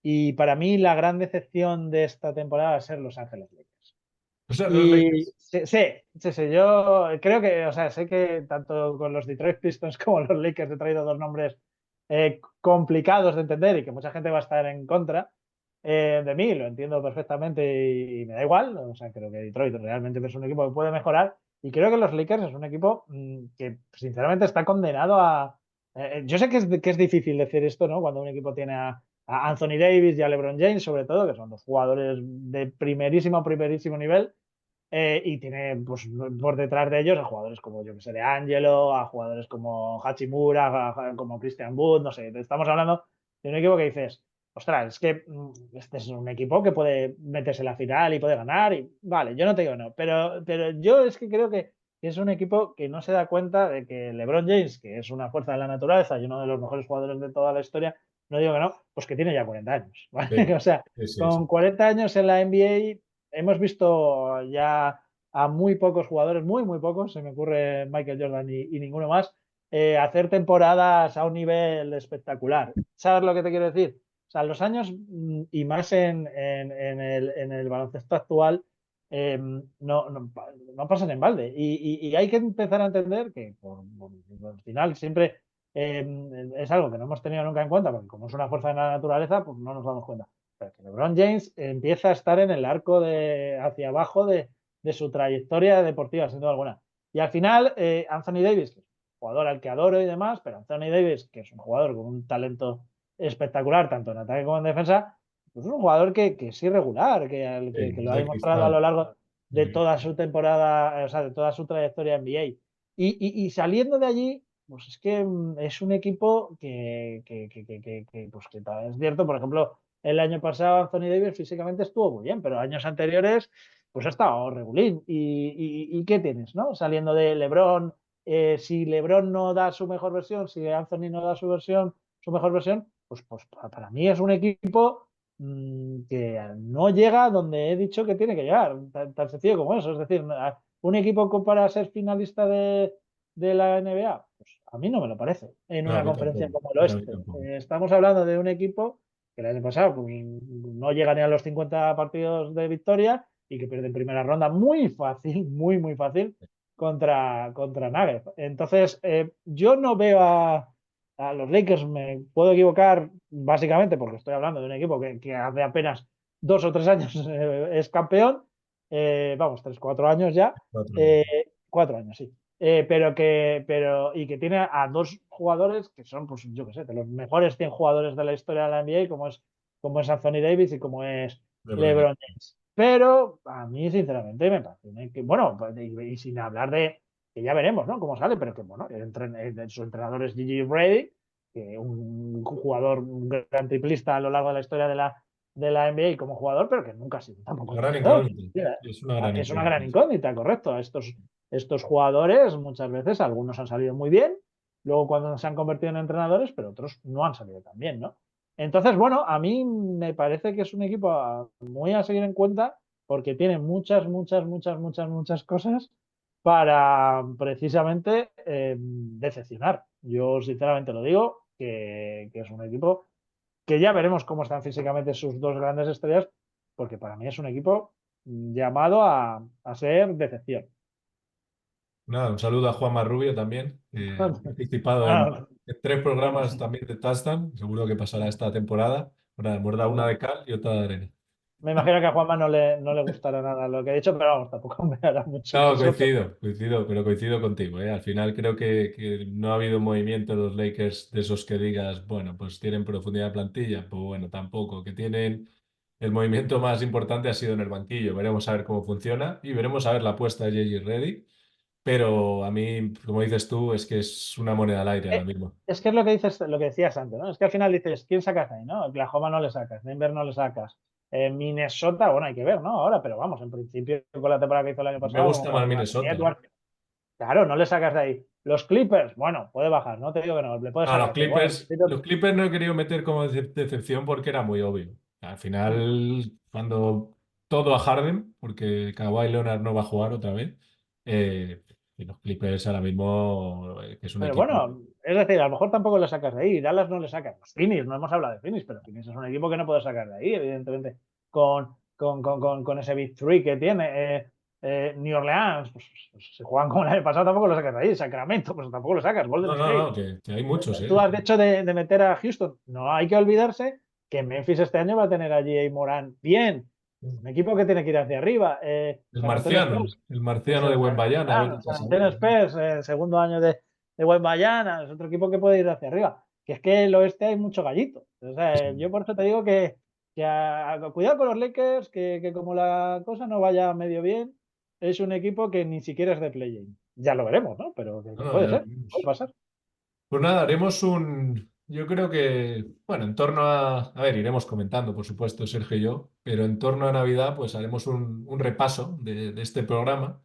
y para mí la gran decepción de esta temporada va a ser Los Ángeles Lakers. O sea, los Y Lakers. sí, yo creo que, o sea, sé que tanto con los Detroit Pistons como los Lakers he traído dos nombres complicados de entender y que mucha gente va a estar en contra de mí, lo entiendo perfectamente y me da igual, o sea, creo que Detroit realmente es un equipo que puede mejorar y creo que los Lakers es un equipo que sinceramente está condenado yo sé que es difícil decir esto, ¿no? Cuando un equipo tiene a Anthony Davis y a LeBron James, sobre todo, que son dos jugadores de primerísimo nivel, y tiene pues, por detrás de ellos a jugadores como, yo que sé, de Angelo, a jugadores como Hachimura, como Christian Wood, no sé. Estamos hablando de un equipo que dices, ostras, es que este es un equipo que puede meterse en la final y puede ganar. Y vale, yo no te digo no, pero yo es que creo que es un equipo que no se da cuenta de que LeBron James, que es una fuerza de la naturaleza y uno de los mejores jugadores de toda la historia, no digo que no, pues que tiene ya 40 años, ¿vale? Sí, O sea, sí, sí, con sí. 40 años en la NBA hemos visto ya a muy pocos jugadores, muy pocos, se me ocurre Michael Jordan y ninguno más, hacer temporadas a un nivel espectacular. ¿Sabes lo que te quiero decir? O sea, los años y más en el baloncesto actual no pasan en balde. Y hay que empezar a entender que al final siempre es algo que no hemos tenido nunca en cuenta, porque como es una fuerza de la naturaleza, pues no nos damos cuenta. Pero que LeBron James empieza a estar en el arco hacia abajo de su trayectoria deportiva, sin duda alguna. Y al final, Anthony Davis, que es un jugador al que adoro y demás, pero Anthony Davis, que es un jugador con un talento espectacular, tanto en ataque como en defensa, pues es un jugador que es irregular, que Sí, lo es ha de demostrado a lo cristal. largo de Mm. toda su temporada, o sea, de toda su trayectoria en NBA. Y saliendo de allí, pues es que es un equipo pues que es cierto, por ejemplo, el año pasado Anthony Davis físicamente estuvo muy bien, pero años anteriores pues ha estado regulín. ¿Y qué tienes, no? Saliendo de LeBron, si LeBron no da su mejor versión, si Anthony no da su mejor versión, pues para mí es un equipo que no llega donde he dicho que tiene que llegar, tan sencillo como eso. Es decir, un equipo para ser finalista de la NBA, pues a mí no me lo parece en No, a una mí conferencia tampoco. como el A mí oeste. tampoco. Estamos hablando de un equipo que el año pasado pues, no llega ni a los 50 partidos de victoria y que pierde en primera ronda muy fácil, muy fácil contra Nuggets. Entonces, yo no veo a los Lakers, me puedo equivocar básicamente porque estoy hablando de un equipo que hace apenas 2 o 3 años es campeón, vamos, 3, 4 años ya, Cuatro. 4 años, sí. Y que tiene a dos jugadores que son, pues yo qué sé, de los mejores 100 jugadores de la historia de la NBA, como es Anthony Davis y como es LeBron James. LeBron James. Pero a mí, sinceramente, me parece que, bueno, y sin hablar de, que ya veremos, ¿no? Cómo sale, pero que, bueno, su entrenador es Gigi Brady, que un jugador, un gran triplista a lo largo de la historia de la NBA como jugador, pero que nunca ha sido tampoco Una gran entrenador. incógnita. Es una gran Es una gran incógnita. incógnita, correcto. Estos jugadores muchas veces, algunos han salido muy bien, luego cuando se han convertido en entrenadores, pero otros no han salido tan bien, ¿no? Entonces, bueno, a mí me parece que es un equipo muy a seguir en cuenta porque tiene muchas cosas para precisamente decepcionar. Yo sinceramente lo digo, que es un equipo que ya veremos cómo están físicamente sus dos grandes estrellas, porque para mí es un equipo llamado a ser decepción. Nada, un saludo a Juanma Rubio también, que ha participado Ah, en 3 programas bueno, también de Touchdown. Seguro que pasará esta temporada. Bueno, hemos dado una seguro. de cal y otra de arena. Me imagino que a Juanma no le gustará nada lo que he dicho, pero vamos, tampoco me hará mucho No, caso. Pero coincido, pero coincido contigo, ¿eh? Al final creo que no ha habido movimiento de los Lakers de esos que digas, bueno, pues tienen profundidad de plantilla. Pues bueno, tampoco. Que tienen el movimiento más importante ha sido en el banquillo. Veremos a ver cómo funciona y veremos a ver la apuesta de J.J. Reddick. Pero a mí, como dices tú, es que es una moneda al aire ahora eh, mismo. es que es lo que dices, lo que decías antes, ¿no? Es que al final dices, ¿quién sacas ahí, no? Oklahoma no le sacas, Denver no le sacas. Minnesota, bueno, hay que ver, ¿no? Ahora, pero vamos, en principio, con la temporada que hizo el año Me pasado, con gusta más Kawhi Minnesota. Edwards, claro, no le sacas de ahí. Los Clippers, bueno, puede bajar, no te digo que no, le puede No, sacar, pero bueno, en Los principio, Clippers no he querido meter como decepción porque era muy obvio. Al final, cuando todo a Harden, porque Kawhi Leonard no va a jugar otra vez, y los Clippers ahora mismo, que es un pero equipo. bueno, es decir, a lo mejor tampoco le sacas de ahí. Dallas no le sacas. Los Phoenix, no hemos hablado de Phoenix, pero Phoenix es un equipo que no puedo sacar de ahí, evidentemente, con ese Big Three que tiene. New Orleans, pues, si juegan como el año pasado, tampoco lo sacas de ahí. Sacramento, pues tampoco lo sacas. Golden No, no, no, State. que hay muchos, Tú ¿eh? has hecho de meter a Houston. No hay que olvidarse que Memphis este año va a tener allí a Morán bien. Un equipo que tiene que ir hacia arriba. San Antonio Spurs. El marciano de Wembanyama, a ver qué San pasa Antonio ahí. Spurs, segundo año de Wembanyama, es otro equipo que puede ir hacia arriba. Que es que el oeste hay mucho gallito. O sea, yo por eso te digo que cuidado con los Lakers, que como la cosa no vaya medio bien, es un equipo que ni siquiera es de play-in. Ya lo veremos, ¿no? Pero que No, no, puede ya lo ser, puede vimos. pasar. Pues nada, haremos yo creo que, bueno, en torno a ver, iremos comentando, por supuesto, Sergio y yo, pero en torno a Navidad, pues haremos un repaso de este programa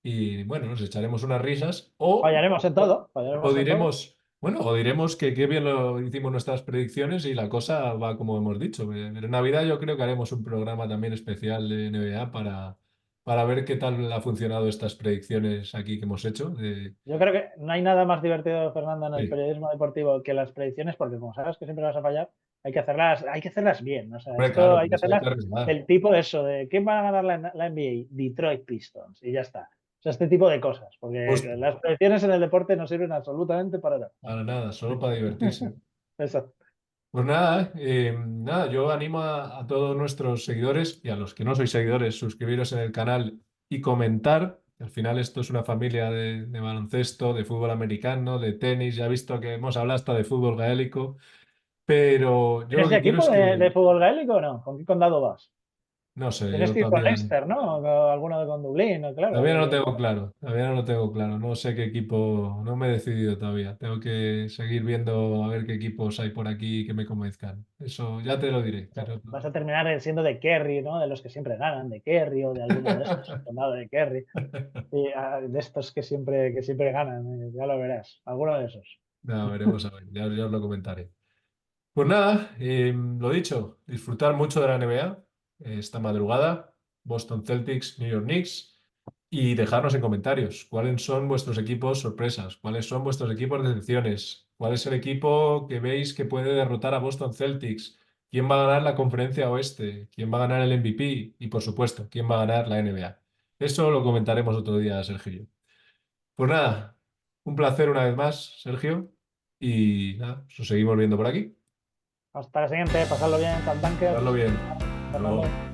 y, bueno, nos echaremos unas risas Fallaremos en todo, o fallaremos en todo. diremos, bueno, o diremos que qué bien lo hicimos nuestras predicciones y la cosa va como hemos dicho. Pero en Navidad yo creo que haremos un programa también especial de NBA para ver qué tal ha funcionado estas predicciones aquí que hemos hecho. Yo creo que no hay nada más divertido, Fernando, en el Sí. periodismo deportivo que las predicciones, porque como sabes que siempre vas a fallar, hay que hacerlas bien. O sea, Hombre, esto claro, hay por que eso hay hacerlas que arriesgar. del tipo de eso, de quién va a ganar la NBA, Detroit Pistons, y ya está. O sea, este tipo de cosas, porque Justo. las predicciones en el deporte no sirven absolutamente para nada. Para nada, solo para divertirse. Eso. Pues nada, nada, yo animo a todos nuestros seguidores y a los que no sois seguidores, suscribiros en el canal y comentar. Al final esto es una familia de baloncesto, de fútbol americano, de tenis. Ya he visto que hemos hablado hasta de fútbol gaélico, pero yo lo ¿Eres de que quiero equipo es de que fútbol gaélico o no? ¿Con qué condado vas? No sé, Tienes yo que ir con todavía, Leicester, ¿no? O alguno de con Dublín, ¿no? Claro. todavía no lo tengo claro. Todavía no lo tengo claro. No sé qué equipo, no me he decidido todavía. Tengo que seguir viendo a ver qué equipos hay por aquí que me convenzcan. Eso ya te lo diré. Pero Vas a terminar siendo de Kerry, ¿no? De los que siempre ganan, de Kerry o de alguno de estos, condado de Kerry. Y, de estos que siempre ganan, ya lo verás. Alguno de esos. ya veremos a ver, ya os lo comentaré. Pues nada, lo dicho, disfrutar mucho de la NBA esta madrugada, Boston Celtics, New York Knicks, y dejarnos en comentarios cuáles son vuestros equipos sorpresas, cuáles son vuestros equipos de decepciones, cuál es el equipo que veis que puede derrotar a Boston Celtics, quién va a ganar la conferencia oeste, quién va a ganar el MVP y, por supuesto, quién va a ganar la NBA. Eso lo comentaremos otro día, Sergio y yo. Pues nada, un placer una vez más, Sergio, y nada, nos seguimos viendo por aquí. Hasta la siguiente, pasadlo bien, Cal Dunker. Pasarlo bien. Hasta Fernando. luego.